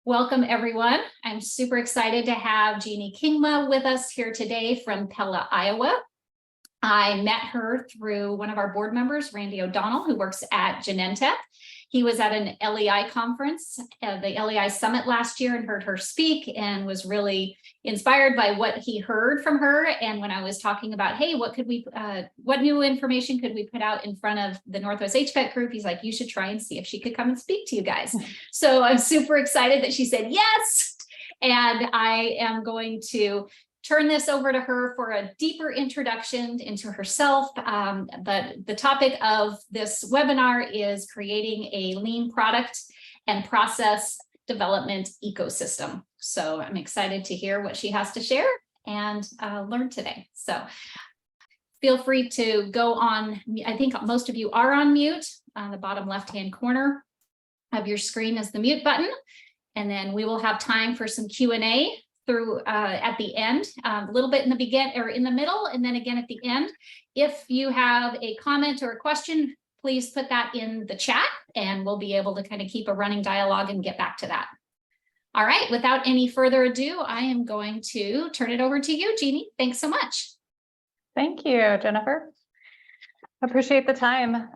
Welcome, everyone. I'm super excited to have Jeannie Kingma with us here today from Pella, Iowa. I met her through one of our board members, Randy O'Donnell, who works at Genentech. He was at an LEI conference, the LEI Summit last year, and heard her speak and was really inspired by what he heard from her. And when I was talking about, hey, what new information could we put out in front of the Northwest HVAC group? He's like, you should try and see if she could come and speak to you guys. So I'm super excited that she said yes. And I am going to turn this over to her for a deeper introduction into herself. But the topic of this webinar is creating a lean product and process development ecosystem. So I'm excited to hear what she has to share and learn today. So feel free to go on. I think most of you are on mute. On the bottom left-hand corner of your screen is the mute button. And then we will have time for some Q&A through at the end, a little bit in the beginning or in the middle, and then again at the end. If you have a comment or a question, please put that in the chat and we'll be able to kind of keep a running dialogue and get back to that. All right, without any further ado, I am going to turn it over to you, Jeannie. Thanks so much. Thank you, Jennifer. Appreciate the time.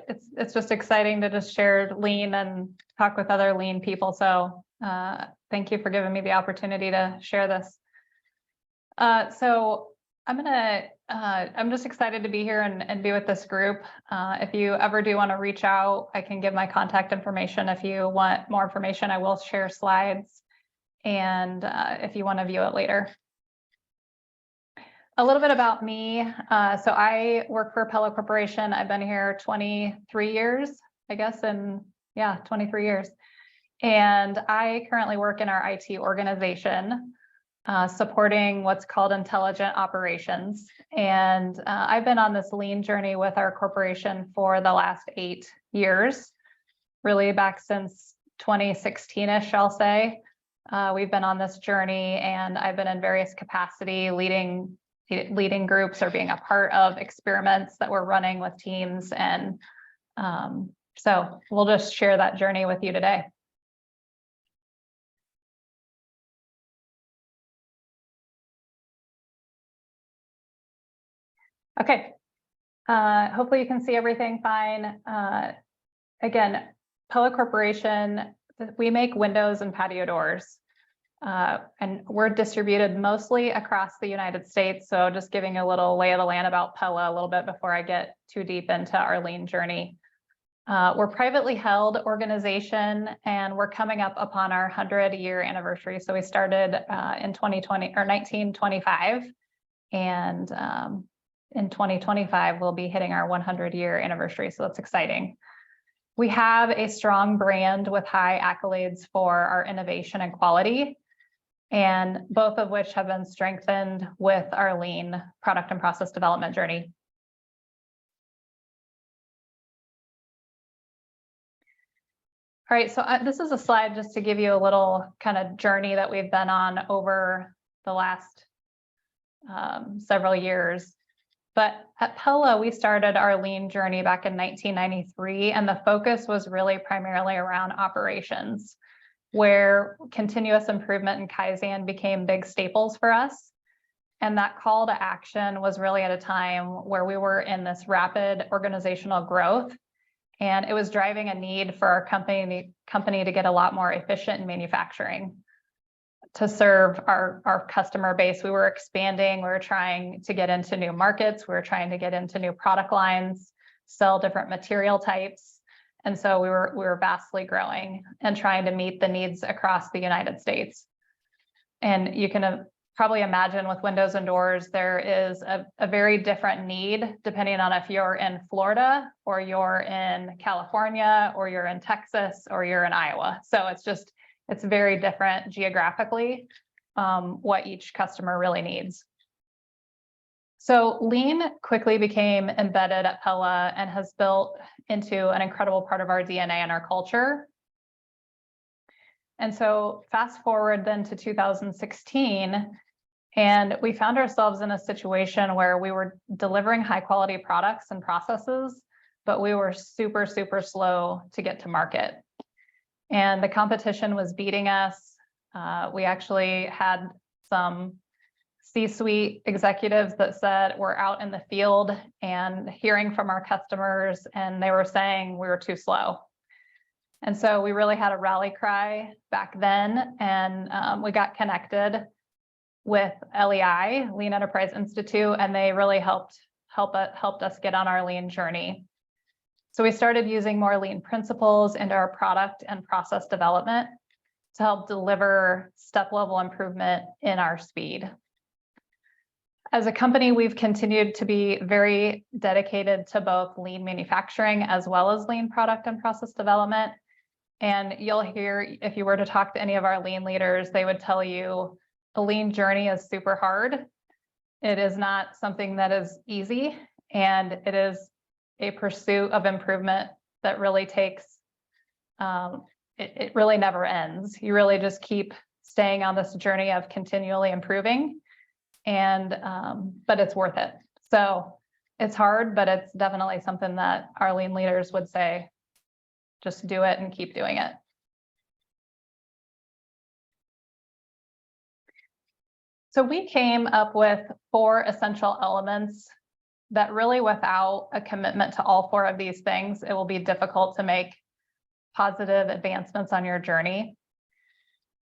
It's just exciting to just share lean and talk with other lean people. So thank you for giving me the opportunity to share this. So I'm just excited to be here and be with this group. If you ever do want to reach out, I can give my contact information. If you want more information, I will share slides. And if you want to view it later. A little bit about me. So I work for Pella Corporation. I've been here 23 years, I guess, and yeah, 23 years. And I currently work in our IT organization, supporting what's called intelligent operations. And I've been on this lean journey with our corporation for the last 8 years, really back since 2016-ish, I'll say. We've been on this journey and I've been in various capacity leading groups or being a part of experiments that we're running with teams. And so we'll just share that journey with you today. Okay, hopefully you can see everything fine. Again, Pella Corporation, we make windows and patio doors. And we're distributed mostly across the United States. So just giving a little lay of the land about Pella a little bit before I get too deep into our lean journey. We're a privately held organization and we're coming up upon our 100-year anniversary. So we started in 1925 and in 2025, we'll be hitting our 100-year anniversary. So that's exciting. We have a strong brand with high accolades for our innovation and quality, and both of which have been strengthened with our lean product and process development journey. All right, so this is a slide just to give you a little kind of journey that we've been on over the last several years. But at Pella, we started our lean journey back in 1993, and the focus was really primarily around operations, where continuous improvement and Kaizen became big staples for us. And that call to action was really at a time where we were in this rapid organizational growth, and it was driving a need for our company to get a lot more efficient in manufacturing to serve our customer base. We were expanding, we were trying to get into new markets, we were trying to get into new product lines, sell different material types. And so we were vastly growing and trying to meet the needs across the United States. And you can probably imagine with windows and doors, there is a very different need depending on if you're in Florida or you're in California or you're in Texas or you're in Iowa. So it's very different geographically, what each customer really needs. So lean quickly became embedded at Pella and has built into an incredible part of our DNA and our culture. And so fast forward then to 2016, and we found ourselves in a situation where we were delivering high quality products and processes, but we were super, super slow to get to market. and the competition was beating us. We actually had some C-suite executives that said we're out in the field and hearing from our customers, and they were saying we were too slow. And so we really had a rally cry back then, and we got connected with LEI, Lean Enterprise Institute, and they really helped us get on our lean journey. So we started using more lean principles into our product and process development to help deliver step-level improvement in our speed. As a company, we've continued to be very dedicated to both lean manufacturing as well as lean product and process development. And you'll hear, if you were to talk to any of our lean leaders, they would tell you a lean journey is super hard. It is not something that is easy, and it is a pursuit of improvement that really takes, it really never ends. You really just keep staying on this journey of continually improving, and but it's worth it. So it's hard, but it's definitely something that our lean leaders would say, just do it and keep doing it. So we came up with 4 essential elements that really, without a commitment to all 4 of these things, it will be difficult to make positive advancements on your journey.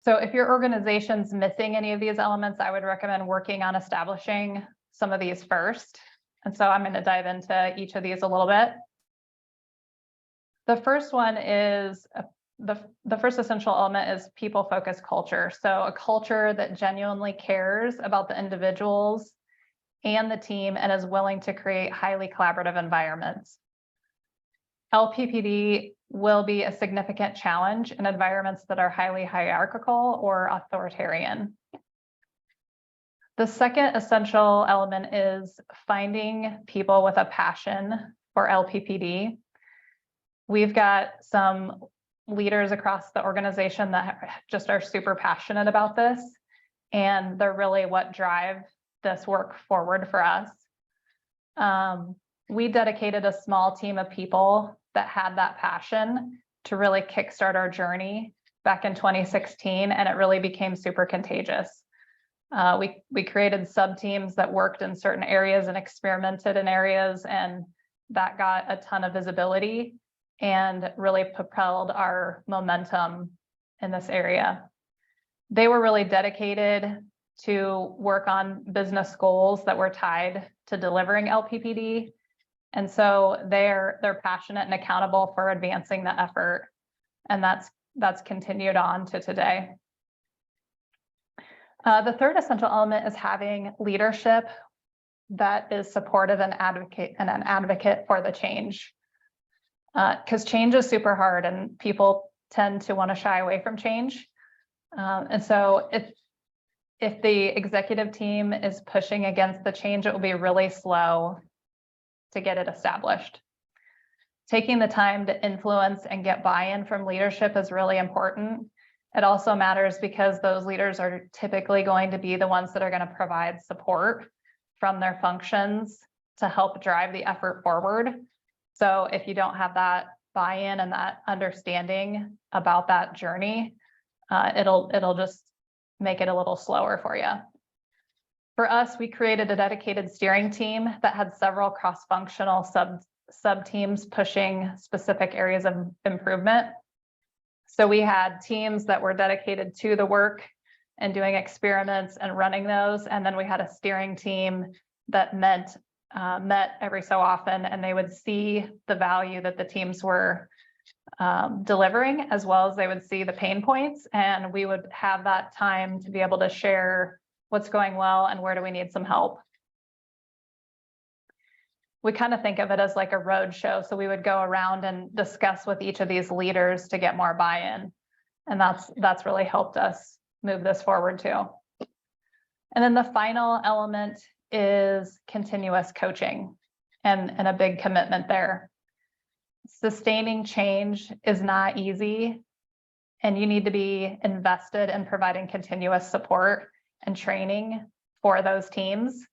So if your organization's missing any of these elements, I would recommend working on establishing some of these first. And so I'm going to dive into each of these a little bit. The first one is the first essential element is people-focused culture. So a culture that genuinely cares about the individuals and the team and is willing to create highly collaborative environments. LPPD will be a significant challenge in environments that are highly hierarchical or authoritarian. The second essential element is finding people with a passion for LPPD. We've got some leaders across the organization that just are super passionate about this, and they're really what drive this work forward for us. We dedicated a small team of people that had that passion to really kickstart our journey back in 2016, and it really became super contagious. We created sub-teams that worked in certain areas and experimented in areas, and that got a ton of visibility and really propelled our momentum in this area. They were really dedicated to work on business goals that were tied to delivering LPPD. And so they're passionate and accountable for advancing the effort. And that's continued on to today. The third essential element is having leadership that is supportive and an advocate for the change. Because change is super hard and people tend to want to shy away from change. And so if the executive team is pushing against the change, it will be really slow to get it established. Taking the time to influence and get buy-in from leadership is really important. It also matters because those leaders are typically going to be the ones that are going to provide support from their functions to help drive the effort forward. So if you don't have that buy-in and that understanding about that journey, it'll just make it a little slower for you. For us, we created a dedicated steering team that had several cross-functional sub-teams pushing specific areas of improvement. So we had teams that were dedicated to the work and doing experiments and running those. And then we had a steering team that met every so often, and they would see the value that the teams were delivering, as well as they would see the pain points. And we would have that time to be able to share what's going well and where do we need some help. We kind of think of it as like a road show. So we would go around and discuss with each of these leaders to get more buy-in. And that's really helped us move this forward too. And then the final element is continuous coaching and a big commitment there. Sustaining change is not easy, and you need to be invested in providing continuous support and training for those teams,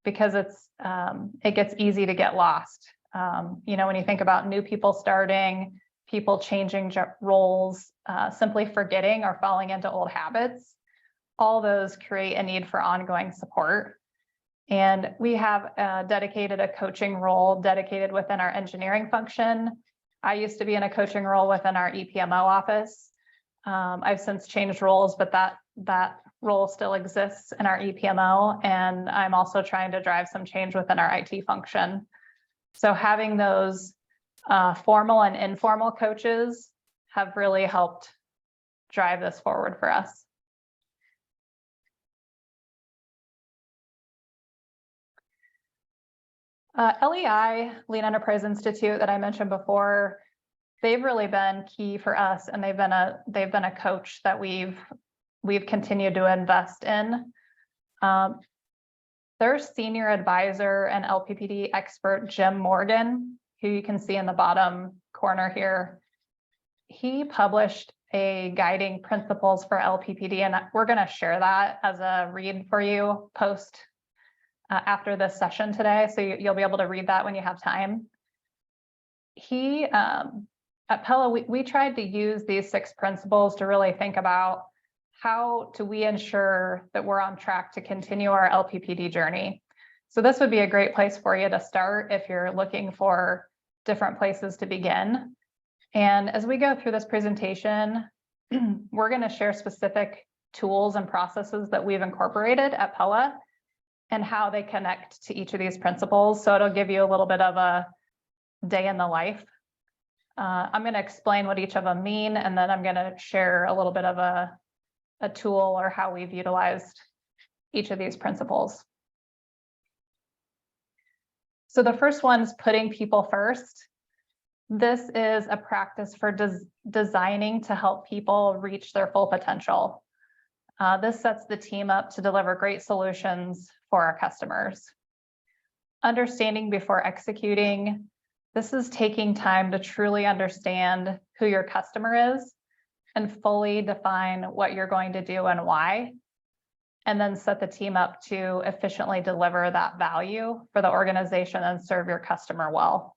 because it gets easy to get lost. When you think about new people starting, people changing roles, simply forgetting or falling into old habits, all those create a need for ongoing support. And we have dedicated a coaching role dedicated within our engineering function. I used to be in a coaching role within our EPMO office. I've since changed roles, but that role still exists in our EPMO, and I'm also trying to drive some change within our IT function. So having those formal and informal coaches have really helped drive this forward for us. LEI, Lean Enterprise Institute, that I mentioned before, they've really been key for us, and they've been a coach that we've continued to invest in. Their senior advisor and LPPD expert, Jim Morgan, who you can see in the bottom corner here, he published a guiding principles for LPPD, and we're going to share that as a read for you post after this session today, so you'll be able to read that when you have time. He at Pella, we tried to use these 6 principles to really think about how do we ensure that we're on track to continue our LPPD journey. So this would be a great place for you to start if you're looking for different places to begin. And as we go through this presentation, we're going to share specific tools and processes that we've incorporated at Pella and how they connect to each of these principles. So it'll give you a little bit of a day in the life. I'm going to explain what each of them mean, and then I'm going to share a little bit of a tool or how we've utilized each of these principles. So the first one's putting people first. This is a practice for designing to help people reach their full potential. This sets the team up to deliver great solutions for our customers. Understanding before executing. This is taking time to truly understand who your customer is and fully define what you're going to do and why, and then set the team up to efficiently deliver that value for the organization and serve your customer well.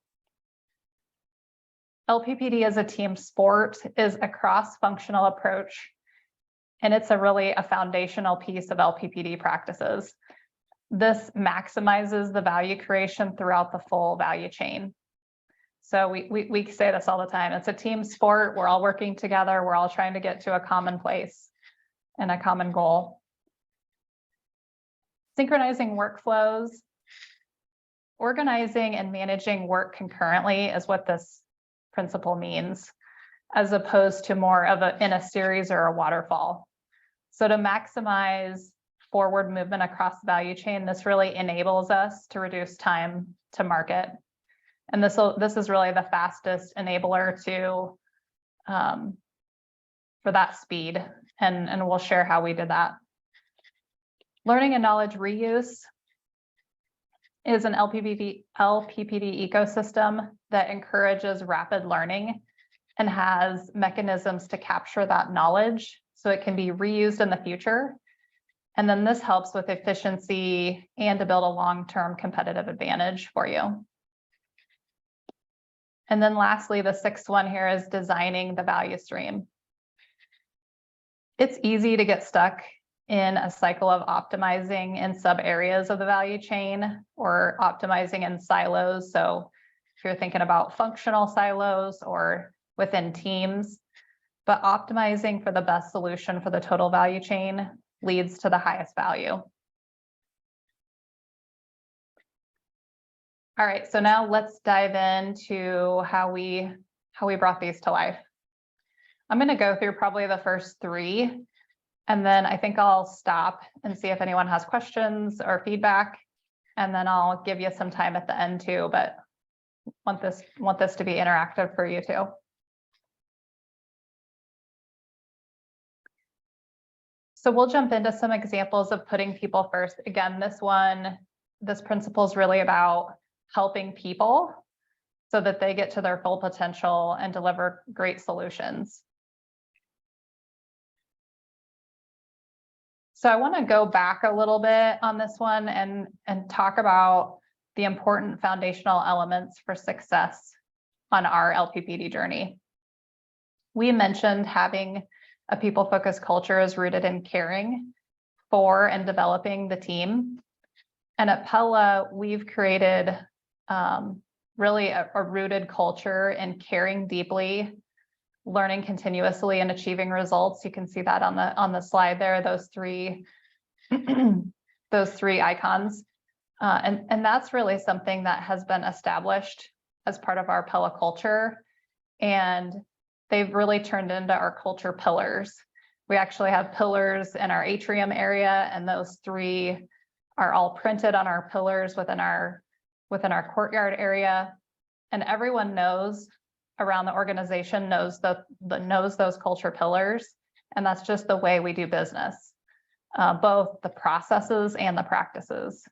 LPPD as a team sport is a cross-functional approach, and it's really a foundational piece of LPPD practices. This maximizes the value creation throughout the full value chain. So we say this all the time. It's a team sport. We're all working together. We're all trying to get to a common place and a common goal. Synchronizing workflows. Organizing and managing work concurrently is what this principle means, as opposed to more of in a series or a waterfall. So to maximize forward movement across the value chain, this really enables us to reduce time to market. And this is really the fastest enabler to for that speed. And we'll share how we did that. Learning and knowledge reuse is an LPPD ecosystem that encourages rapid learning and has mechanisms to capture that knowledge so it can be reused in the future. And then this helps with efficiency and to build a long-term competitive advantage for you. And then lastly, the 6th one here is designing the value stream. It's easy to get stuck in a cycle of optimizing in sub areas of the value chain or optimizing in silos. So if you're thinking about functional silos or within teams, but optimizing for the best solution for the total value chain leads to the highest value. All right, so now let's dive into how we brought these to life. I'm going to go through probably the first 3, and then I think I'll stop and see if anyone has questions or feedback, and then I'll give you some time at the end too, but want this to be interactive for you too. So we'll jump into some examples of putting people first. Again, this principle is really about helping people so that they get to their full potential and deliver great solutions. So I want to go back a little bit on this one and talk about the important foundational elements for success on our LPPD journey. We mentioned having a people-focused culture is rooted in caring for and developing the team. And at Pella, we've created really a rooted culture in caring deeply, learning continuously, and achieving results. You can see that on the slide there, those three those three icons. And that's really something that has been established as part of our Pella culture. And they've really turned into our culture pillars. We actually have pillars in our atrium area, and those three are all printed on our pillars within our courtyard area. And everyone knows around the organization knows those culture pillars. And that's just the way we do business, both the processes and the practices.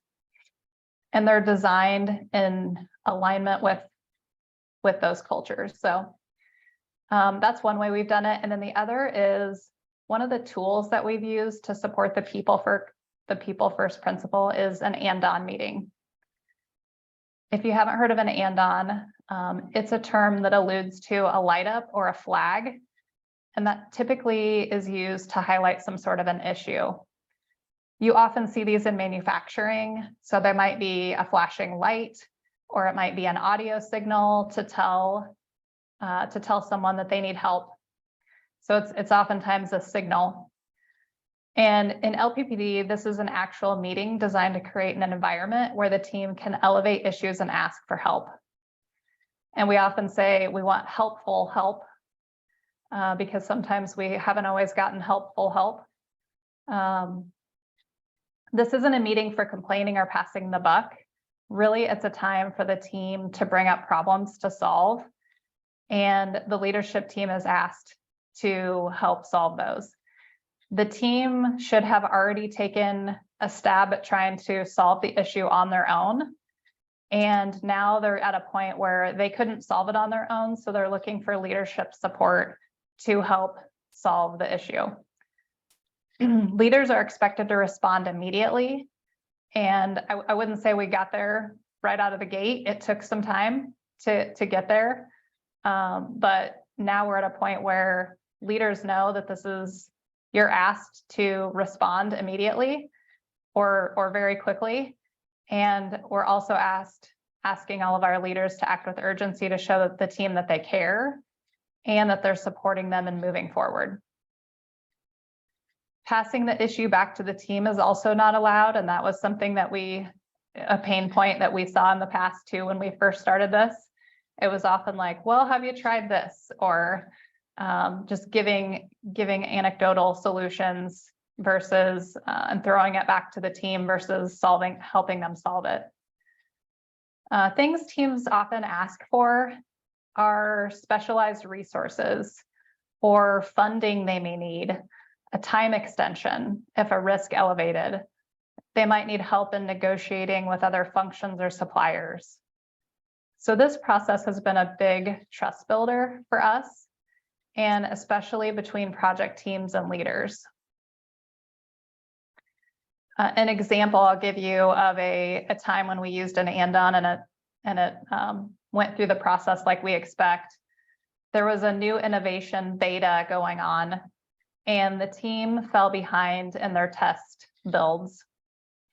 And they're designed in alignment with those cultures. So that's one way we've done it. And then the other is one of the tools that we've used to support the people first principle is an and-on meeting. If you haven't heard of an and-on, it's a term that alludes to a light up or a flag. And that typically is used to highlight some sort of an issue. You often see these in manufacturing. So there might be a flashing light, or it might be an audio signal to tell someone that they need help. So it's oftentimes a signal. And in LPPD, this is an actual meeting designed to create an environment where the team can elevate issues and ask for help. And we often say we want helpful help because sometimes we haven't always gotten helpful help. This isn't a meeting for complaining or passing the buck. Really, it's a time for the team to bring up problems to solve. And the leadership team is asked to help solve those. The team should have already taken a stab at trying to solve the issue on their own. And now they're at a point where they couldn't solve it on their own. So they're looking for leadership support to help solve the issue. Leaders are expected to respond immediately. And I wouldn't say we got there right out of the gate. It took some time to get there. But now we're at a point where leaders know that you're asked to respond immediately or very quickly. And we're also asking all of our leaders to act with urgency to show the team that they care and that they're supporting them in moving forward. Passing the issue back to the team is also not allowed. And that was something that a pain point that we saw in the past too when we first started this. It was often like, well, have you tried this? Or just giving anecdotal solutions versus and throwing it back to the team versus helping them solve it. Things teams often ask for are specialized resources or funding they may need, a time extension if a risk elevated. They might need help in negotiating with other functions or suppliers. So this process has been a big trust builder for us, and especially between project teams and leaders. An example I'll give you of a time when we used an and-on and it went through the process like we expect. There was a new innovation beta going on, and the team fell behind in their test builds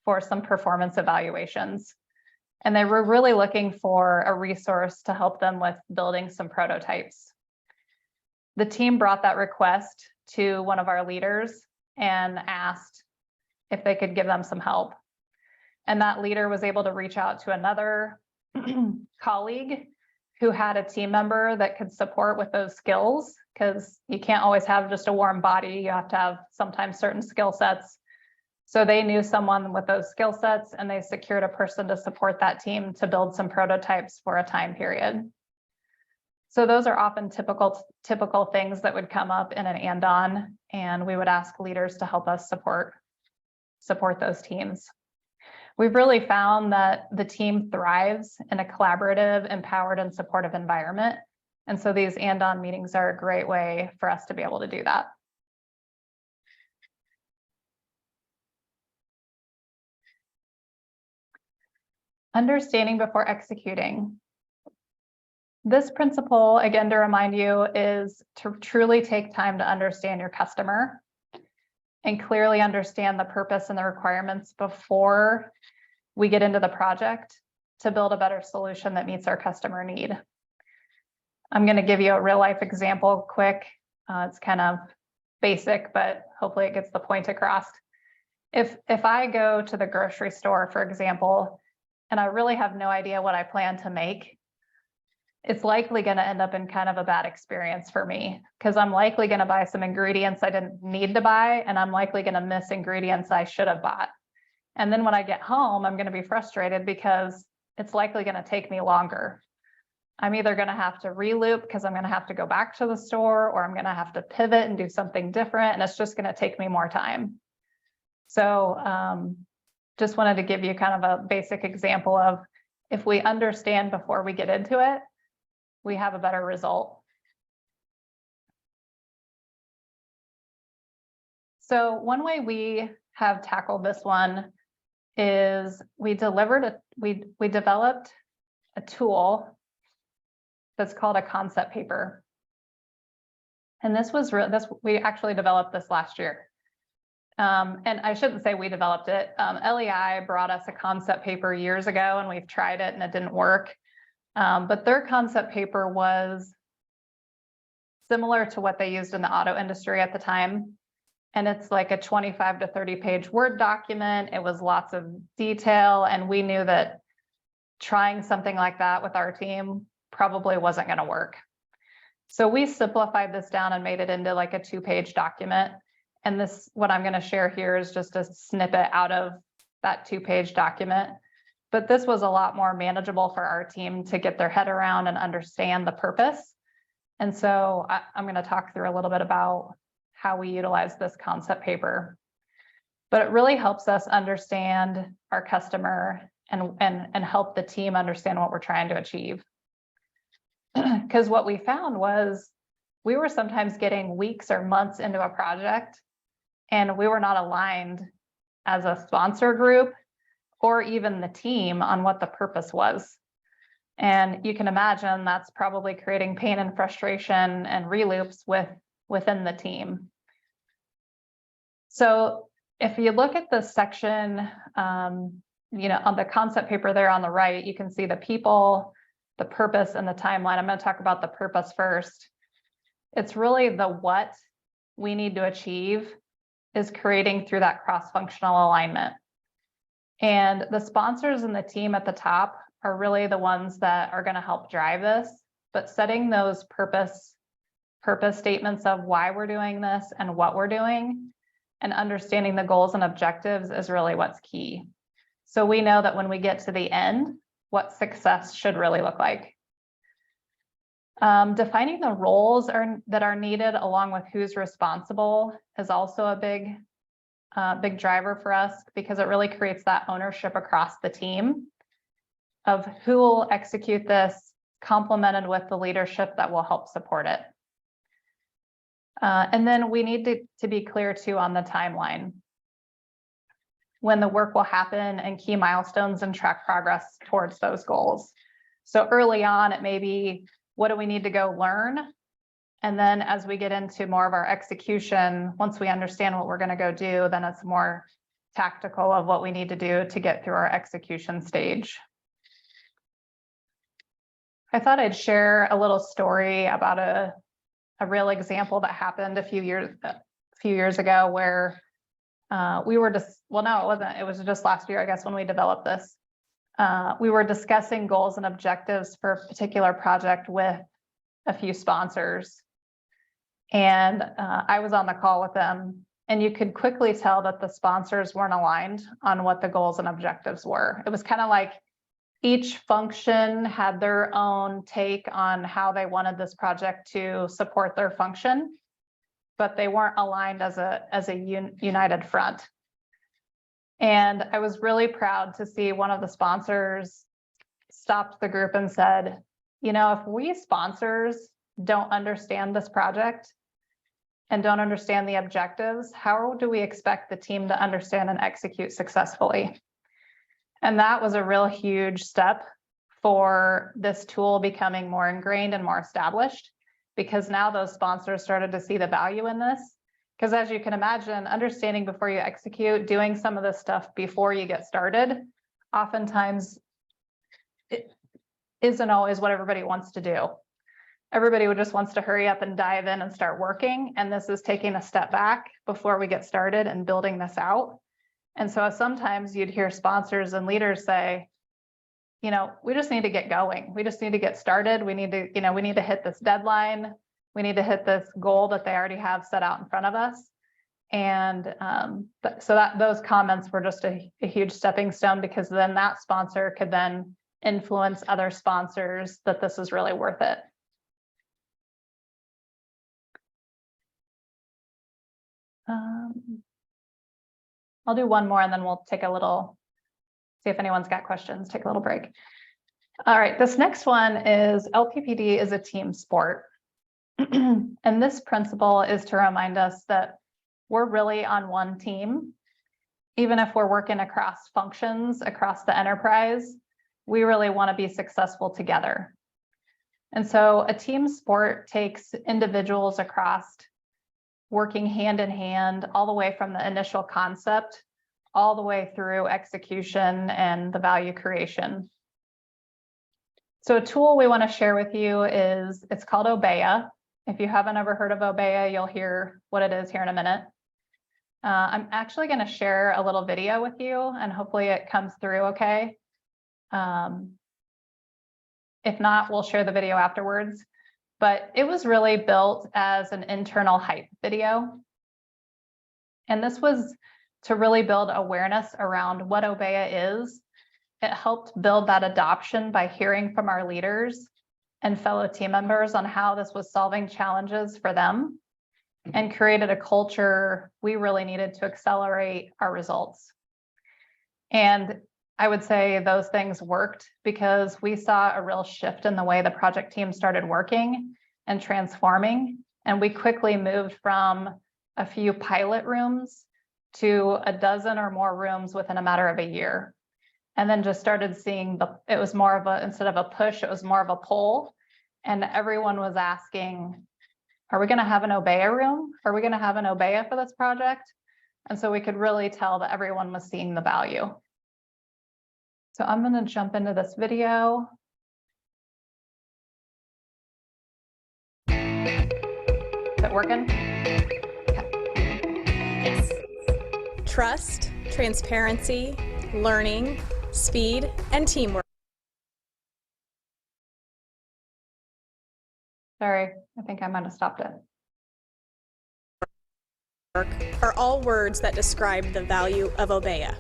for some performance evaluations. And they were really looking for a resource to help them with building some prototypes. The team brought that request to one of our leaders and asked if they could give them some help. And that leader was able to reach out to another colleague who had a team member that could support with those skills, because you can't always have just a warm body. You have to have sometimes certain skill sets. So they knew someone with those skill sets, and they secured a person to support that team to build some prototypes for a time period. So those are often typical things that would come up in an and-on, and we would ask leaders to help us support those teams. We've really found that the team thrives in a collaborative, empowered, and supportive environment. And so these and-on meetings are a great way for us to be able to do that. Understanding before executing. This principle, again, to remind you, is to truly take time to understand your customer and clearly understand the purpose and the requirements before we get into the project to build a better solution that meets our customer need. I'm going to give you a real life example quick. It's kind of basic, but hopefully it gets the point across. If I go to the grocery store, for example, and I really have no idea what I plan to make, it's likely going to end up in kind of a bad experience for me, because I'm likely going to buy some ingredients I didn't need to buy, and I'm likely going to miss ingredients I should have bought. And then when I get home, I'm going to be frustrated because it's likely going to take me longer. I'm either going to have to reloop because I'm going to have to go back to the store, or I'm going to have to pivot and do something different, and it's just going to take me more time. So just wanted to give you kind of a basic example of, if we understand before we get into it, we have a better result. So one way we have tackled this one is we developed a tool that's called a concept paper. And we actually developed this last year. And I shouldn't say we developed it. LEI brought us a concept paper years ago, and we've tried it and it didn't work. But their concept paper was similar to what they used in the auto industry at the time. And it's like a 25 to 30 page Word document. It was lots of detail. And we knew that trying something like that with our team probably wasn't going to work. So we simplified this down and made it into like a 2-page document. And this, what I'm going to share here, is just a snippet out of that 2-page document. But this was a lot more manageable for our team to get their head around and understand the purpose. And so I'm going to talk through a little bit about how we utilize this concept paper. But it really helps us understand our customer and help the team understand what we're trying to achieve. Because what we found was we were sometimes getting weeks or months into a project, and we were not aligned as a sponsor group or even the team on what the purpose was. And you can imagine that's probably creating pain and frustration and reloops within the team. So if you look at the section, on the concept paper there on the right, you can see the people, the purpose, and the timeline. I'm going to talk about the purpose first. It's really the what we need to achieve is creating through that cross-functional alignment. And the sponsors and the team at the top are really the ones that are going to help drive this, but setting those purpose statements of why we're doing this and what we're doing, and understanding the goals and objectives is really what's key. So we know that when we get to the end, what success should really look like. Defining the roles that are needed along with who's responsible is also a big driver for us, because it really creates that ownership across the team of who will execute this, complemented with the leadership that will help support it. And then we need to be clear too on the timeline, when the work will happen and key milestones, and track progress towards those goals. So early on, it may be, what do we need to go learn? And then as we get into more of our execution, once we understand what we're going to go do, then it's more tactical of what we need to do to get through our execution stage. I thought I'd share a little story about a real example that happened a few years ago, where we were just, well, no, it wasn't. It was just last year, I guess, when we developed this. We were discussing goals and objectives for a particular project with a few sponsors. And I was on the call with them, and you could quickly tell that the sponsors weren't aligned on what the goals and objectives were. It was kind of like each function had their own take on how they wanted this project to support their function, but they weren't aligned as a united front. And I was really proud to see one of the sponsors stopped the group and said, if we sponsors don't understand this project and don't understand the objectives, how do we expect the team to understand and execute successfully? And that was a real huge step for this tool becoming more ingrained and more established, because now those sponsors started to see the value in this. Because as you can imagine, understanding before you execute, doing some of this stuff before you get started, oftentimes it isn't always what everybody wants to do. Everybody just wants to hurry up and dive in and start working. And this is taking a step back before we get started and building this out. And so sometimes you'd hear sponsors and leaders say, you know, we just need to get going. We just need to get started. We need to, we need to hit this deadline. We need to hit this goal that they already have set out in front of us. And so those comments were just a huge stepping stone, because then that sponsor could then influence other sponsors that this is really worth it. I'll do one more and then we'll take a little, see if anyone's got questions, take a little break. All right, this next one is LPPD is a team sport. And this principle is to remind us that we're really on one team. Even if we're working across functions, across the enterprise, we really want to be successful together. And so a team sport takes individuals across working hand in hand, all the way from the initial concept, all the way through execution and the value creation. So a tool we want to share with you it's called Obeya. If you haven't ever heard of Obeya, you'll hear what it is here in a minute. I'm actually going to share a little video with you, and hopefully it comes through okay. If not, we'll share the video afterwards. But it was really built as an internal hype video. And this was to really build awareness around what Obeya is. It helped build that adoption by hearing from our leaders and fellow team members on how this was solving challenges for them, and created a culture we really needed to accelerate our results. And I would say those things worked, because we saw a real shift in the way the project team started working and transforming. And we quickly moved from a few pilot rooms to a dozen or more rooms within a matter of a year. And then just started seeing it was more of instead of a push, it was more of a pull. And everyone was asking, are we going to have an Obeya room? Are we going to have an Obeya for this project? And so we could really tell that everyone was seeing the value. So I'm going to jump into this video. Is it working? Yes. Trust, transparency, learning, speed, and teamwork Sorry, I think I might have stopped it. are all words that describe the value of Obeya.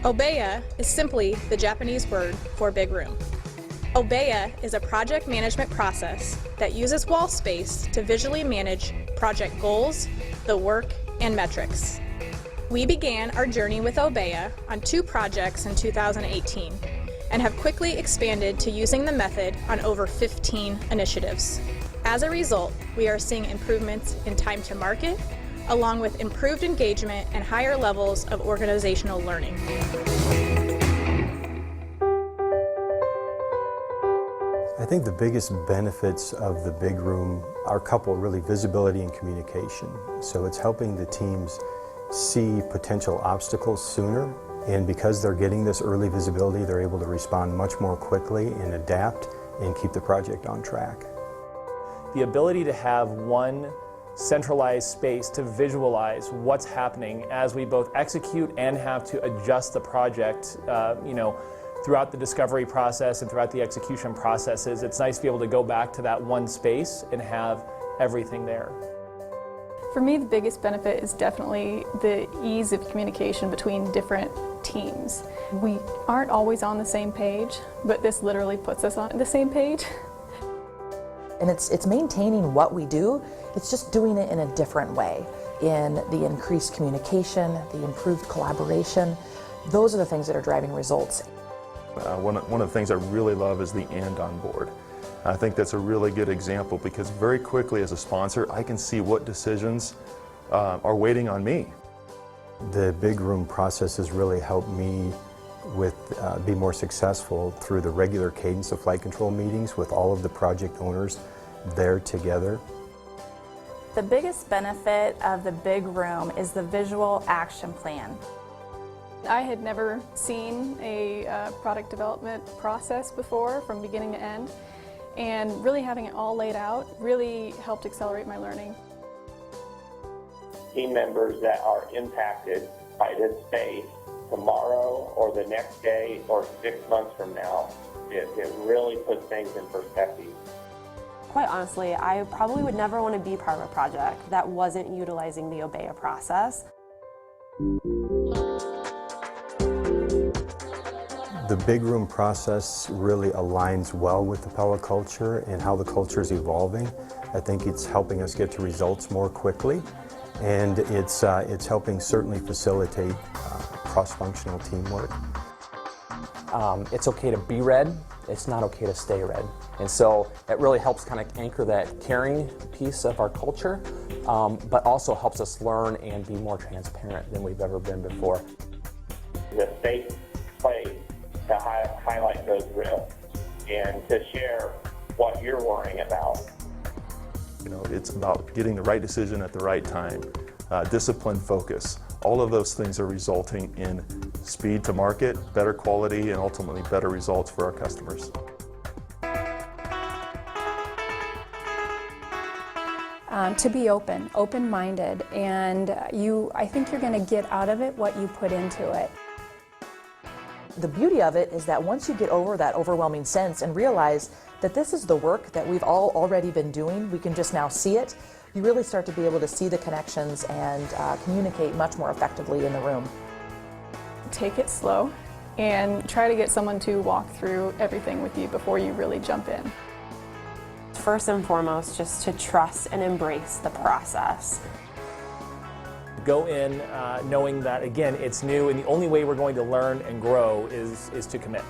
Obeya is simply the Japanese word for big room. Obeya is a project management process that uses wall space to visually manage project goals, the work, and metrics. We began our journey with Obeya on 2 projects in 2018 and have quickly expanded to using the method on over 15 initiatives. As a result, we are seeing improvements in time to market, along with improved engagement and higher levels of organizational learning. I think the biggest benefits of the big room are a couple, really: visibility and communication. So it's helping the teams see potential obstacles sooner, and because they're getting this early visibility, they're able to respond much more quickly and adapt and keep the project on track. The ability to have one centralized space to visualize what's happening as we both execute and have to adjust the project, throughout the discovery process and throughout the execution processes. It's nice to be able to go back to that one space and have everything there. For me, the biggest benefit is definitely the ease of communication between different teams. We aren't always on the same page, but this literally puts us on the same page. And it's maintaining what we do, it's just doing it in a different way. In the increased communication, the improved collaboration, those are the things that are driving results. One of the things I really love is the "and" on board. I think that's a really good example, because very quickly as a sponsor, I can see what decisions are waiting on me. The big room process has really helped me be more successful through the regular cadence of flight control meetings with all of the project owners there together. The biggest benefit of the big room is the visual action plan. I had never seen a product development process before from beginning to end, and really having it all laid out really helped accelerate my learning. Team members that are impacted by this space tomorrow or the next day or 6 months from now, it really puts things in perspective. Quite honestly, I probably would never want to be part of a project that wasn't utilizing the Obeya process. The big room process really aligns well with the Pella culture and how the culture is evolving. I think it's helping us get to results more quickly, and it's helping certainly facilitate cross-functional teamwork. It's okay to be red, it's not okay to stay red. And so it really helps kind of anchor that caring piece of our culture, but also helps us learn and be more transparent than we've ever been before. The safe place to highlight those risks and to share what you're worrying about. You know, it's about getting the right decision at the right time, discipline, focus. All of those things are resulting in speed to market, better quality, and ultimately better results for our customers. To be open-minded, and I think you're going to get out of it what you put into it. The beauty of it is that once you get over that overwhelming sense and realize that this is the work that we've all already been doing, we can just now see it, you really start to be able to see the connections and communicate much more effectively in the room. Take it slow and try to get someone to walk through everything with you before you really jump in. First and foremost, just to trust and embrace the process. Go in knowing that, again, it's new, and the only way we're going to learn and grow is to commit.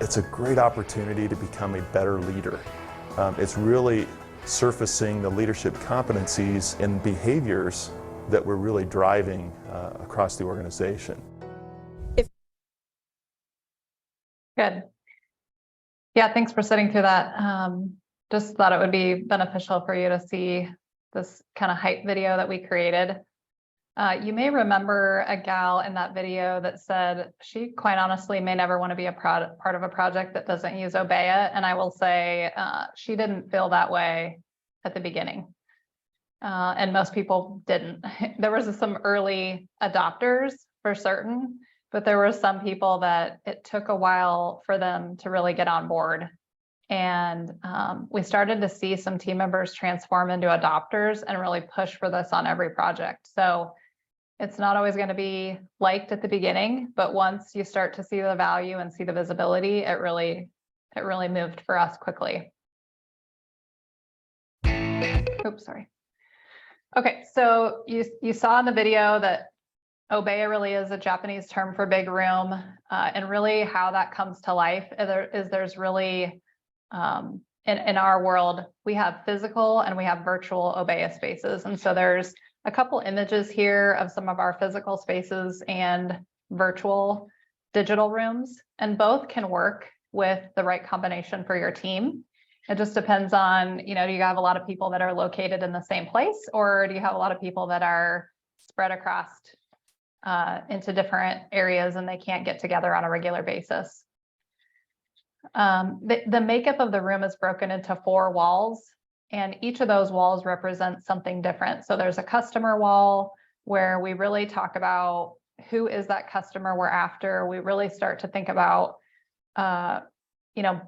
It's a great opportunity to become a better leader. It's really surfacing the leadership competencies and behaviors that we're really driving across the organization. Good. Yeah, thanks for sitting through that. Just thought it would be beneficial for you to see this kind of hype video that we created. You may remember a gal in that video that said she quite honestly may never want to be a part of a project that doesn't use Obeya, and I will say she didn't feel that way at the beginning. And most people didn't. There was some early adopters for certain, but there were some people that it took a while for them to really get on board. And we started to see some team members transform into adopters and really push for this on every project. So it's not always going to be liked at the beginning, but once you start to see the value and see the visibility, it really moved for us quickly. Oops, sorry. Okay, so you saw in the video that Obeya really is a Japanese term for big room, and really how that comes to life is there's really, in our world, we have physical and we have virtual Obeya spaces. And so there's a couple images here of some of our physical spaces and virtual digital rooms, and both can work with the right combination for your team. It just depends on, do you have a lot of people that are located in the same place, or do you have a lot of people that are spread across into different areas and they can't get together on a regular basis? The makeup of the room is broken into 4 walls, and each of those walls represents something different. So there's a customer wall where we really talk about who is that customer we're after. We really start to think about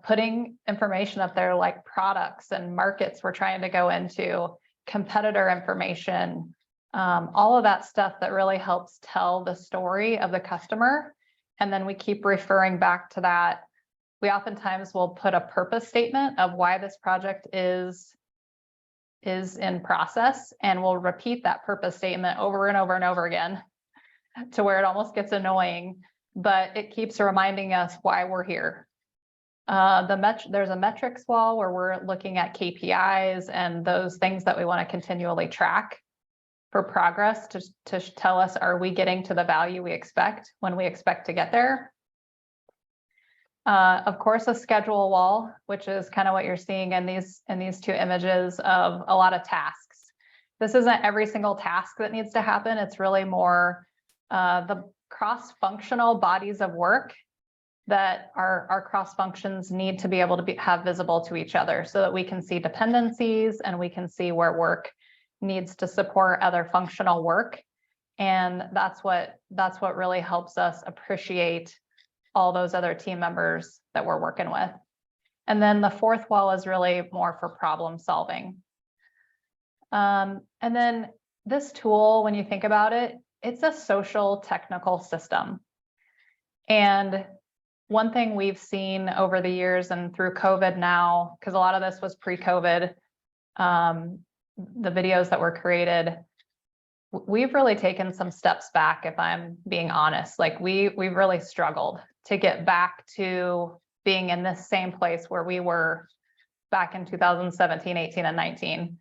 putting information up there like products and markets we're trying to go into, competitor information, all of that stuff that really helps tell the story of the customer. And then we keep referring back to that. We oftentimes will put a purpose statement of why this project is in process, and we'll repeat that purpose statement over and over and over again to where it almost gets annoying, but it keeps reminding us why we're here. There's a metrics wall where we're looking at KPIs and those things that we want to continually track. for progress to tell us, are we getting to the value we expect when we expect to get there? Of course, a schedule wall, which is kind of what you're seeing in these two images of a lot of tasks. This isn't every single task that needs to happen. It's really more the cross-functional bodies of work that our cross functions need to be able to have visible to each other, so that we can see dependencies and we can see where work needs to support other functional work. And that's what really helps us appreciate all those other team members that we're working with. And then the fourth wall is really more for problem solving. And then this tool, when you think about it, it's a social technical system. And one thing we've seen over the years and through COVID now, because a lot of this was pre-COVID, the videos that were created, we've really taken some steps back, if I'm being honest. Like we've really struggled to get back to being in this same place where we were back in 2017, 18, and 19.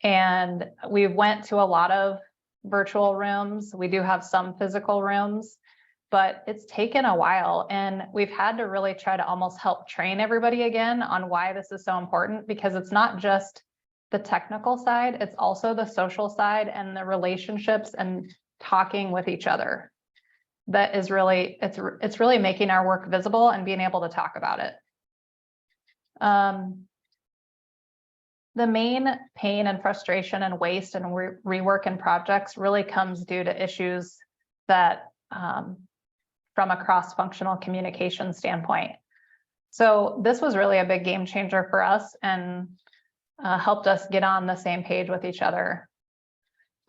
And we went to a lot of virtual rooms. We do have some physical rooms, but it's taken a while, and we've had to really try to almost help train everybody again on why this is so important, because it's not just the technical side, it's also the social side and the relationships and talking with each other. That is really, it's really making our work visible and being able to talk about it. The main pain and frustration and waste and rework in projects really comes due to issues that from a cross-functional communication standpoint. So this was really a big game changer for us and helped us get on the same page with each other.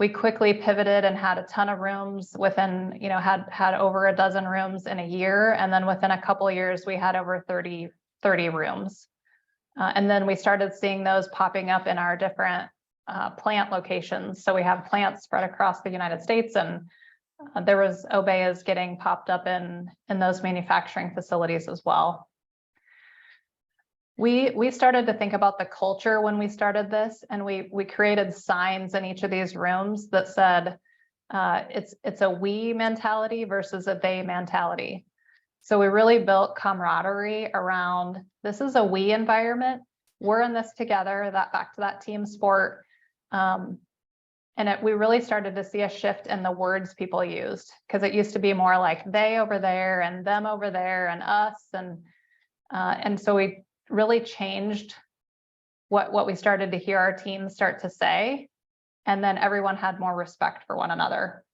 We quickly pivoted and had a ton of rooms within, had over a dozen rooms in a year. And then within a couple of years, we had over 30 rooms. And then we started seeing those popping up in our different plant locations. So we have plants spread across the United States, and there was Obeas getting popped up in those manufacturing facilities as well. We started to think about the culture when we started this, and we created signs in each of these rooms that said it's a we mentality versus a they mentality. So we really built camaraderie around, this is a we environment. We're in this together, back to that team sport. We really started to see a shift in the words people used, because it used to be more like they over there and them over there and us. And so we really changed what we started to hear our teams start to say. And then everyone had more respect for one another.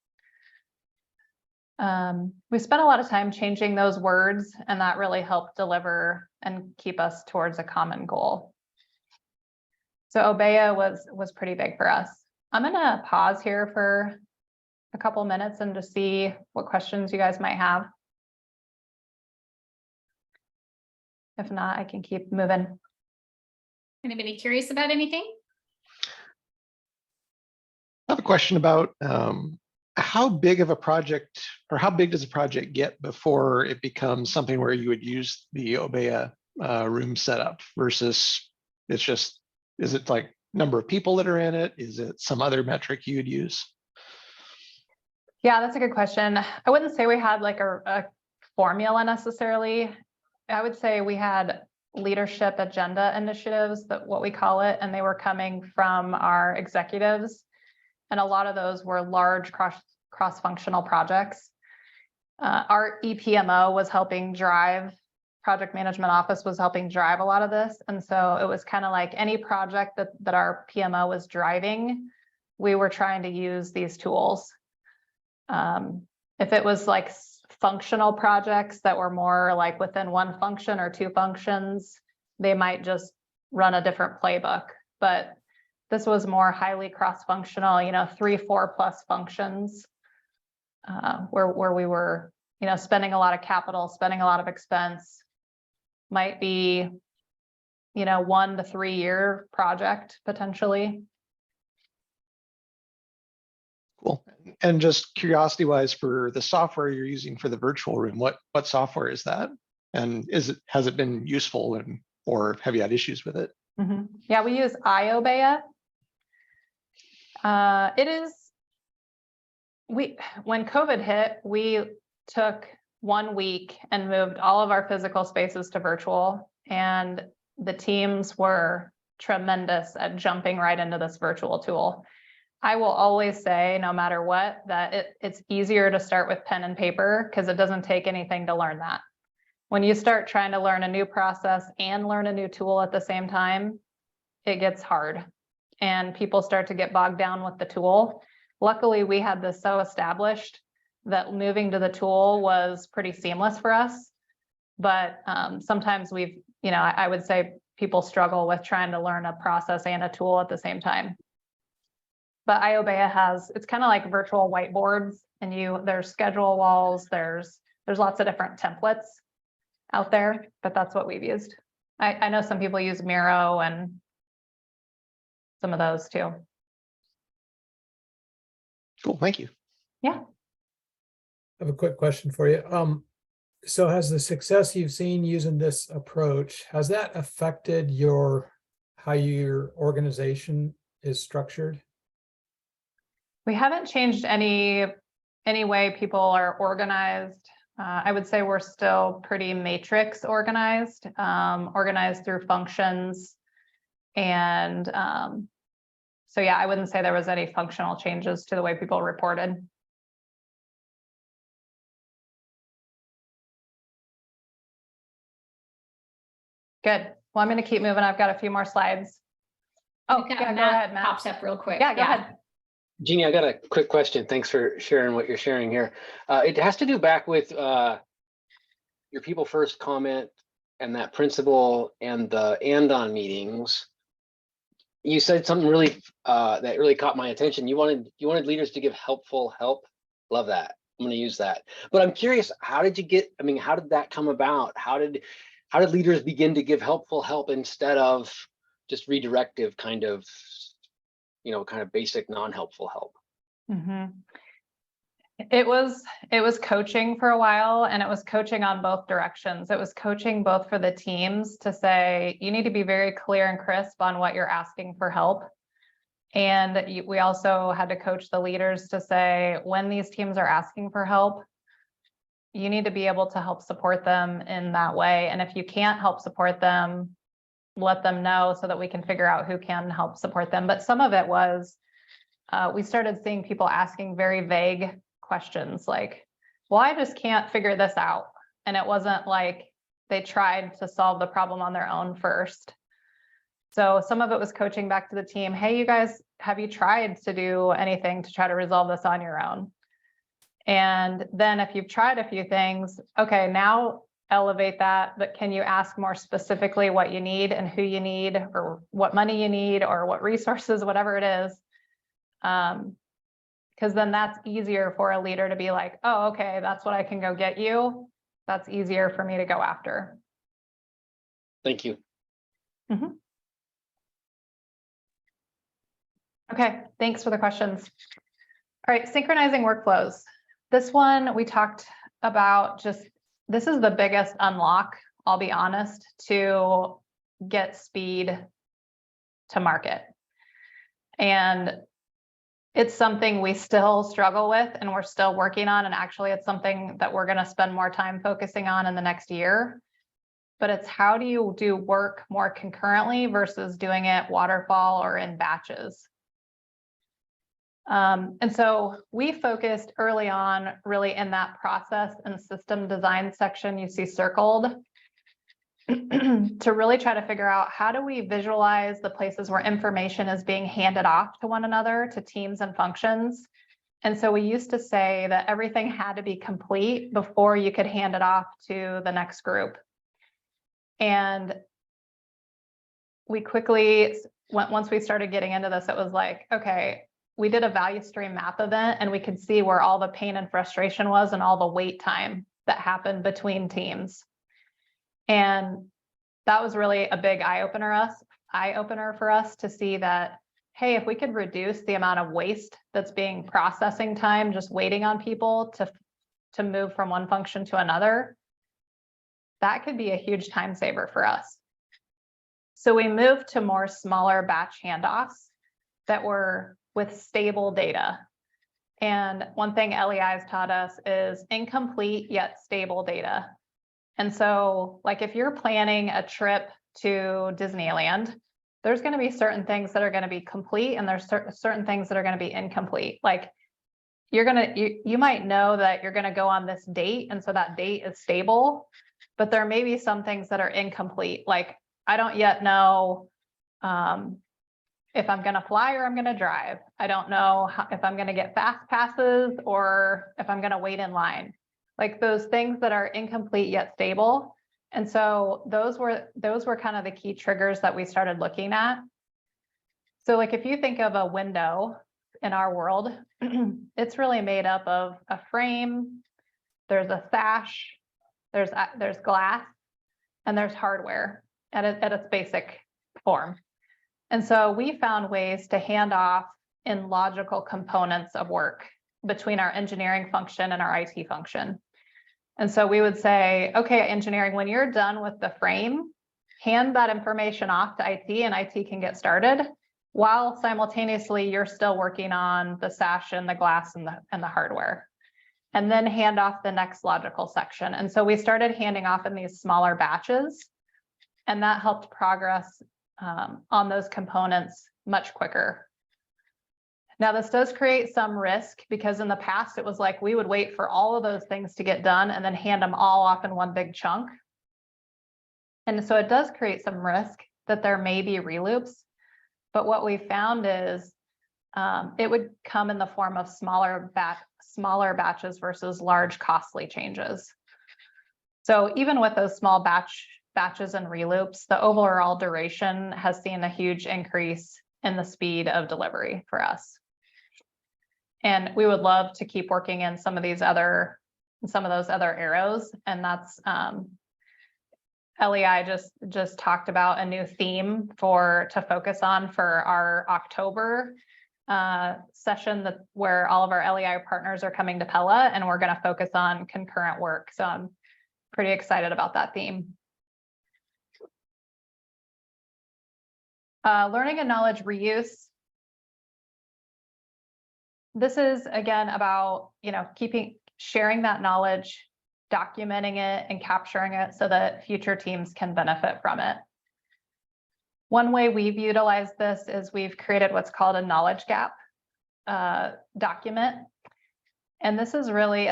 We spent a lot of time changing those words, and that really helped deliver and keep us towards a common goal. So Obeya was pretty big for us. I'm gonna pause here for a couple minutes and just see what questions you guys might have. If not, I can keep moving. Anybody curious about anything? I have a question about how big of a project, or how big does a project get before it becomes something where you would use the Obeya room setup versus it's just, is it like number of people that are in it? Is it some other metric you'd use? Yeah, that's a good question. I wouldn't say we had like a formula necessarily. I would say we had leadership agenda initiatives, that what we call it, and they were coming from our executives. And a lot of those were large cross-functional projects. Our EPMO was helping drive, project management office was helping drive a lot of this. And so it was kind of like any project that our PMO was driving, we were trying to use these tools. If it was like functional projects that were more like within one function or two functions, they might just run a different playbook. But this was more highly cross-functional, 3-4+ functions, where we were, spending a lot of capital, spending a lot of expense. Might be, 1 to 3 year project potentially. Cool. And just curiosity wise, for the software you're using for the virtual room, what software is that? And has it been useful, or have you had issues with it? Mm-hmm. Yeah, we use Obeya. When COVID hit, we took 1 week and moved all of our physical spaces to virtual, and the teams were tremendous at jumping right into this virtual tool. I will always say, no matter what, that it's easier to start with pen and paper because it doesn't take anything to learn that. When you start trying to learn a new process and learn a new tool at the same time, it gets hard and people start to get bogged down with the tool. Luckily, we had this so established that moving to the tool was pretty seamless for us. But sometimes I would say people struggle with trying to learn a process and a tool at the same time. But iObea it's kind of like virtual whiteboards, and there's schedule walls, there's lots of different templates out there, but that's what we've used. I know some people use Miro and some of those too. Cool, thank you. Yeah. I have a quick question for you. So has the success you've seen using this approach, has that affected how your organization is structured? We haven't changed any way people are organized. I would say we're still pretty matrix organized, organized through functions. And so yeah, I wouldn't say there was any functional changes to the way people reported. Good. Well, I'm going to keep moving. I've got a few more slides. Oh, yeah, go ahead, Matt. Pops up real quick. Yeah, go ahead. Jeannie, I got a quick question. Thanks for sharing what you're sharing here. It has to do back with your people first comment and that principle and the on meetings. You said something really that really caught my attention. You wanted leaders to give helpful help. Love that. I'm going to use that. But I'm curious, how did that come about? How did leaders begin to give helpful help instead of just redirective kind of basic non-helpful help? Mm-hmm. It was coaching for a while, and it was coaching on both directions. It was coaching both for the teams to say, you need to be very clear and crisp on what you're asking for help. And we also had to coach the leaders to say, when these teams are asking for help, you need to be able to help support them in that way. And if you can't help support them, let them know so that we can figure out who can help support them. But some of it was, we started seeing people asking very vague questions like, well, I just can't figure this out. And it wasn't like they tried to solve the problem on their own first. So some of it was coaching back to the team. Hey, you guys, have you tried to do anything to try to resolve this on your own? And then if you've tried a few things, okay, now elevate that, but can you ask more specifically what you need and who you need, or what money you need, or what resources, whatever it is. Because then that's easier for a leader to be like, oh, okay, that's what I can go get you. That's easier for me to go after. Thank you. Mm-hmm. Okay, thanks for the questions. All right, synchronizing workflows. This one we talked about, this is the biggest unlock, I'll be honest, to get speed to market. And it's something we still struggle with and we're still working on. And actually it's something that we're going to spend more time focusing on in the next year. But it's how do you do work more concurrently versus doing it waterfall or in batches. And so we focused early on really in that process and system design section you see circled to really try to figure out how do we visualize the places where information is being handed off to one another, to teams and functions. And so we used to say that everything had to be complete before you could hand it off to the next group. And we quickly, once we started getting into this, it was like, okay, we did a value stream map event and we could see where all the pain and frustration was and all the wait time that happened between teams. And that was really a big eye opener for us to see that, hey, if we could reduce the amount of waste that's being processing time, just waiting on people to move from one function to another, that could be a huge time saver for us. So we moved to more smaller batch handoffs that were with stable data. And one thing LEI has taught us is incomplete yet stable data. And so like if you're planning a trip to Disneyland, there's going to be certain things that are going to be complete and there's certain things that are going to be incomplete. Like you might know that you're going to go on this date, and so that date is stable, but there may be some things that are incomplete. Like I don't yet know if I'm going to fly or I'm going to drive. I don't know if I'm going to get fast passes or if I'm going to wait in line. Like those things that are incomplete yet stable. And so those were kind of the key triggers that we started looking at. So like if you think of a window in our world, it's really made up of a frame, there's a sash, there's glass, and there's hardware at its basic form. And so we found ways to hand off in logical components of work between our engineering function and our IT function. And so we would say, okay, engineering, when you're done with the frame, hand that information off to IT and IT can get started, while simultaneously you're still working on the sash and the glass and the hardware. And then hand off the next logical section. And so we started handing off in these smaller batches, and that helped progress on those components much quicker. Now, this does create some risk because in the past, it was like we would wait for all of those things to get done and then hand them all off in one big chunk. And so it does create some risk that there may be reloops. But what we found is it would come in the form of smaller batches versus large, costly changes. So even with those small batches and reloops, the overall duration has seen a huge increase in the speed of delivery for us. And we would love to keep working in some of those other arrows. And that's LEI just talked about a new theme to focus on for our October session where all of our LEI partners are coming to Pella, and we're going to focus on concurrent work. So I'm pretty excited about that theme. Learning and knowledge reuse. This is again about, sharing that knowledge, documenting it and capturing it so that future teams can benefit from it. One way we've utilized this is we've created what's called a knowledge gap document. And this is really,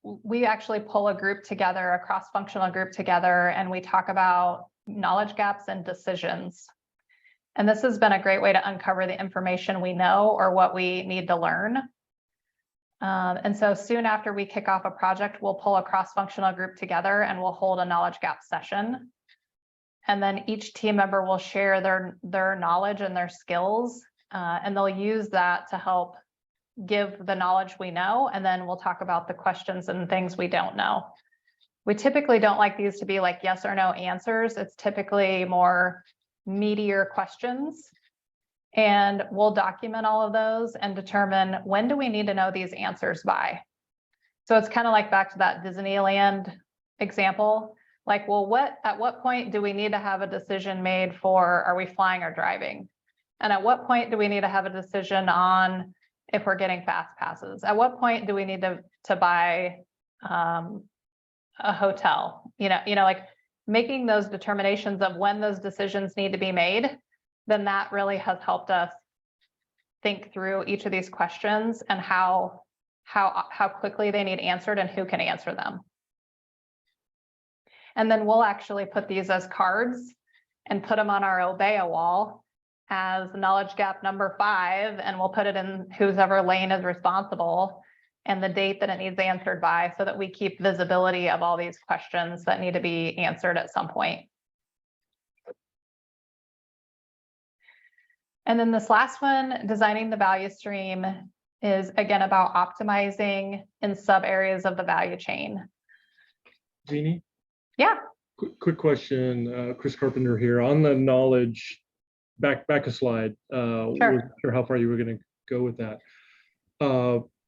we actually pull a group together, a cross-functional group together, and we talk about knowledge gaps and decisions. And this has been a great way to uncover the information we know or what we need to learn. And so soon after we kick off a project, we'll pull a cross-functional group together and we'll hold a knowledge gap session. And then each team member will share their knowledge and their skills, and they'll use that to help give the knowledge we know. And then we'll talk about the questions and things we don't know. We typically don't like these to be like yes or no answers. It's typically more meatier questions. And we'll document all of those and determine when do we need to know these answers by. So it's kind of like back to that Disneyland example. Like, well, at what point do we need to have a decision made for, are we flying or driving? And at what point do we need to have a decision on if we're getting fast passes? At what point do we need to buy a hotel? Like making those determinations of when those decisions need to be made, then that really has helped us think through each of these questions and how quickly they need answered and who can answer them. And then we'll actually put these as cards and put them on our Obeya wall as knowledge gap number 5, and we'll put it in whoever lane is responsible and the date that it needs answered by, so that we keep visibility of all these questions that need to be answered at some point. And then this last one, designing the value stream, is again about optimizing in sub areas of the value chain. Jeannie? Yeah. Quick question, Chris Carpenter here. On the knowledge, back a slide. Sure. Wasn't sure how far you were going to go with that.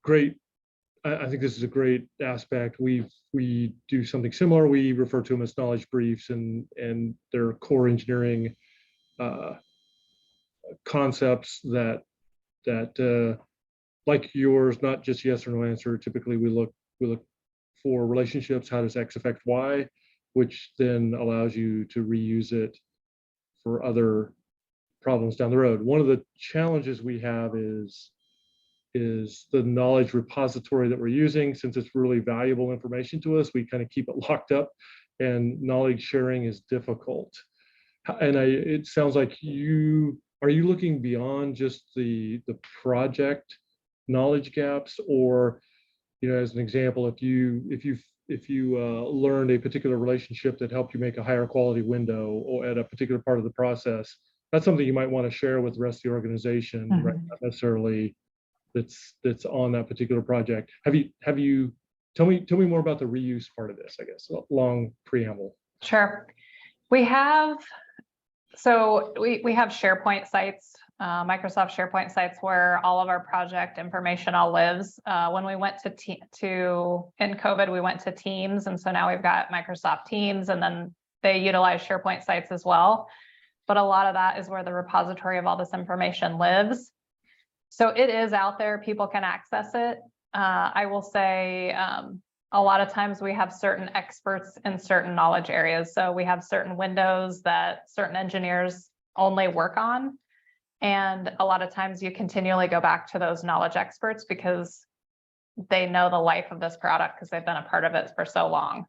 Great. I think this is a great aspect. We do something similar. We refer to them as knowledge briefs, and they're core engineering concepts that like yours, not just yes or no answer. Typically, we look for relationships. How does X affect Y, which then allows you to reuse it for other problems down the road. One of the challenges we have is the knowledge repository that we're using. Since it's really valuable information to us, we kind of keep it locked up, and knowledge sharing is difficult. And it sounds like are you looking beyond just the project knowledge gaps, or, you know, as an example, if you learned a particular relationship that helped you make a higher quality window or at a particular part of the process, that's something you might want to share with the rest of the organization, right? Not necessarily that's on that particular project. Have you tell me more about the reuse part of this, I guess, long preamble. Sure. We have SharePoint sites, Microsoft SharePoint sites where all of our project information all lives. When we went in COVID, we went to Teams. And so now we've got Microsoft Teams, and then they utilize SharePoint sites as well. But a lot of that is where the repository of all this information lives. So it is out there, people can access it. I will say a lot of times we have certain experts in certain knowledge areas. So we have certain windows that certain engineers only work on. And a lot of times you continually go back to those knowledge experts because they know the life of this product because they've been a part of it for so long.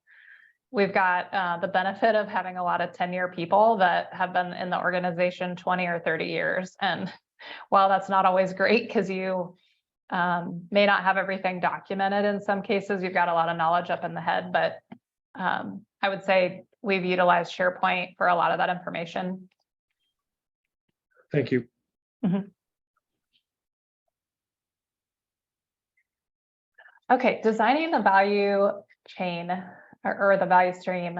We've got the benefit of having a lot of tenure people that have been in the organization 20 or 30 years. And while that's not always great because you may not have everything documented in some cases, you've got a lot of knowledge up in the head, but I would say we've utilized SharePoint for a lot of that information. Thank you. Okay, designing the value chain or the value stream.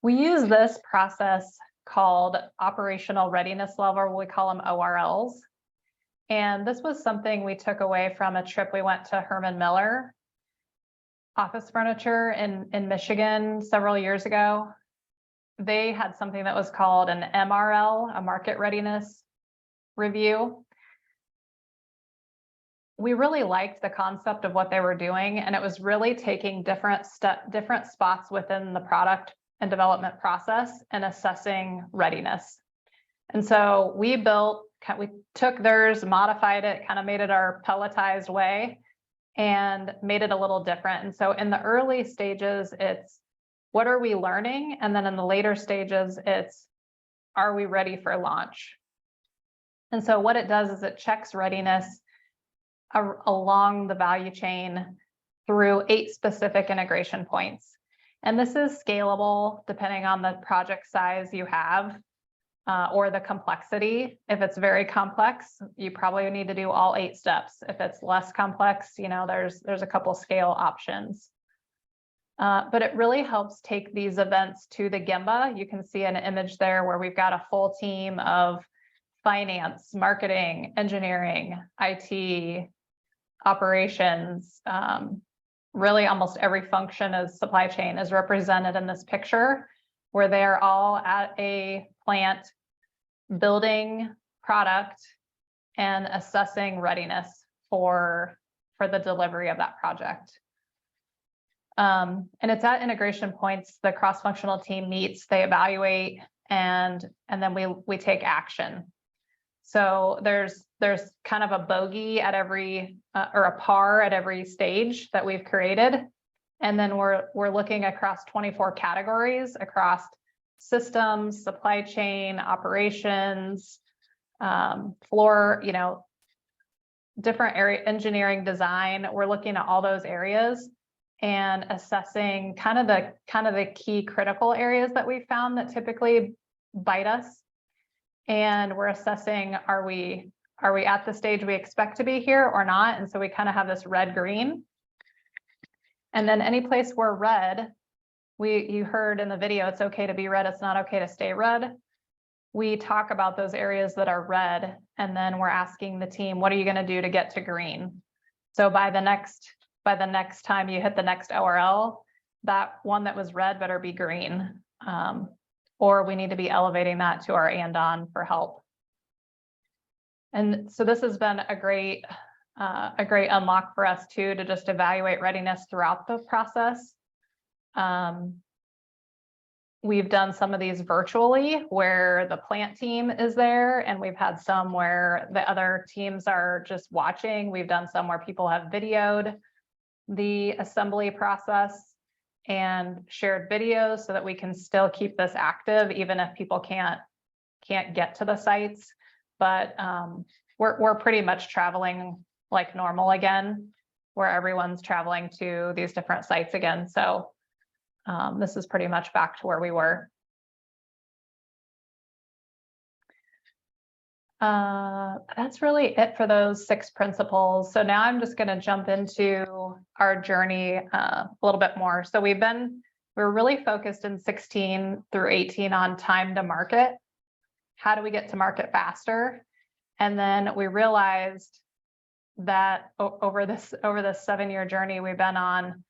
We use this process called operational readiness level. We call them ORLs. And this was something we took away from a trip we went to Herman Miller office furniture in Michigan several years ago. They had something that was called an MRL, a market readiness review. We really liked the concept of what they were doing, and it was really taking different spots within the product and development process and assessing readiness. And so we took theirs, modified it, kind of made it our pelletized way and made it a little different. And so in the early stages, it's what are we learning? And then in the later stages, it's are we ready for launch? And so what it does is it checks readiness along the value chain through 8 specific integration points. And this is scalable depending on the project size you have or the complexity. If it's very complex, you probably need to do all 8 steps. If it's less complex, you know, there's a couple scale options. But it really helps take these events to the Gemba. You can see an image there where we've got a full team of finance, marketing, engineering, IT, operations, really almost every function as supply chain is represented in this picture, where they're all at a plant building product and assessing readiness for the delivery of that project. And it's at integration points, the cross-functional team meets, they evaluate, and then we take action. So there's kind of a bogey at every, or a par at every stage that we've created. And then we're looking across 24 categories across systems, supply chain, operations, floor, you know, different area, engineering, design. We're looking at all those areas and assessing kind of the key critical areas that we found that typically bite us. And we're assessing, are we at the stage we expect to be here or not? And so we kind of have this red green. And then any place we're red, you heard in the video, it's okay to be red, it's not okay to stay red. We talk about those areas that are red, and then we're asking the team, what are you going to do to get to green? So by the next time you hit the next ORL, that one that was red better be green. Or we need to be elevating that to our and on for help. And so this has been a great a great unlock for us too, to just evaluate readiness throughout the process. We've done some of these virtually where the plant team is there, and we've had some where the other teams are just watching. We've done some where people have videoed the assembly process and shared videos so that we can still keep this active even if people can't get to the sites. But we're pretty much traveling like normal again, where everyone's traveling to these different sites again. So this is pretty much back to where we were. That's really it for those 6 principles. So now I'm just going to jump into our journey a little bit more. So we're really focused in 16 through 18 on time to market. How do we get to market faster? And then we realized that over this 7-year journey we've been on,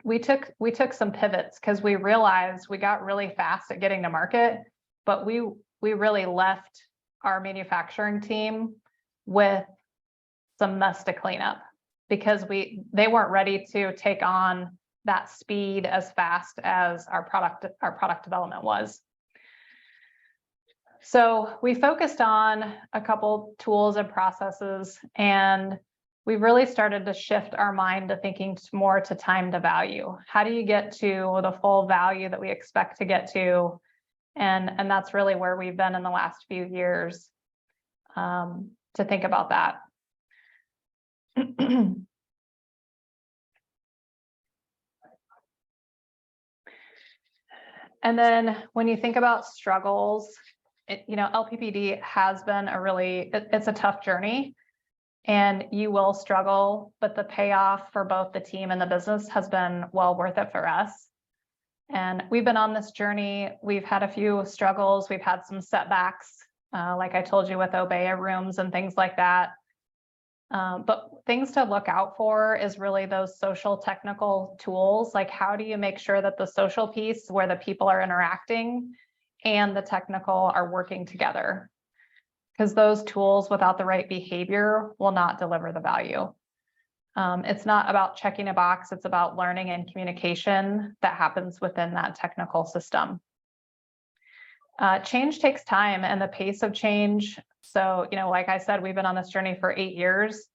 we took some pivots because we realized we got really fast at getting to market, but we really left our manufacturing team with some mess to clean up because they weren't ready to take on that speed as fast as our product development was. So we focused on a couple tools and processes, and we've really started to shift our mind to thinking more to time to value. How do you get to the full value that we expect to get to? And that's really where we've been in the last few years to think about that. And then when you think about struggles, LPPD has been it's a tough journey, and you will struggle, but the payoff for both the team and the business has been well worth it for us. And we've been on this journey. We've had a few struggles. We've had some setbacks, like I told you, with Obeya rooms and things like that. But things to look out for is really those social technical tools. Like, how do you make sure that the social piece where the people are interacting and the technical are working together? Because those tools without the right behavior will not deliver the value. It's not about checking a box, it's about learning and communication that happens within that technical system. Change takes time and the pace of change. So, like I said, we've been on this journey for 8 years,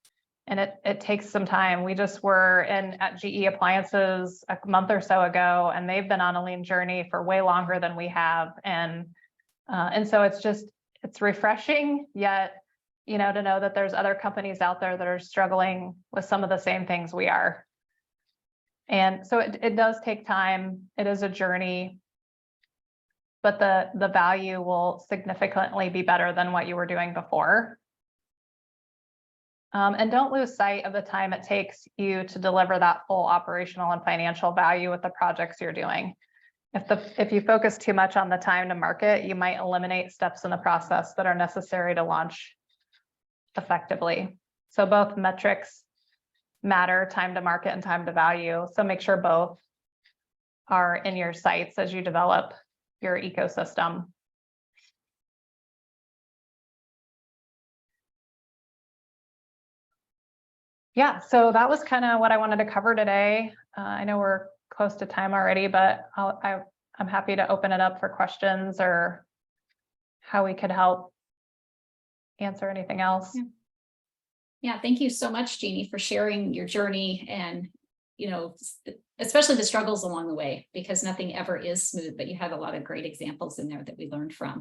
and it takes some time. We just were at GE Appliances a month or so ago, and they've been on a lean journey for way longer than we have. And so it's refreshing, yet to know that there's other companies out there that are struggling with some of the same things we are. And so it does take time. It is a journey, but the value will significantly be better than what you were doing before. And don't lose sight of the time it takes you to deliver that full operational and financial value with the projects you're doing. If you focus too much on the time to market, you might eliminate steps in the process that are necessary to launch effectively. So both metrics matter, time to market and time to value. So make sure both are in your sights as you develop your ecosystem. Yeah, so that was kind of what I wanted to cover today. I know we're close to time already, but I'm happy to open it up for questions or how we could help answer anything else. Yeah, thank you so much, Jeannie, for sharing your journey and, especially the struggles along the way, because nothing ever is smooth, but you have a lot of great examples in there that we learned from.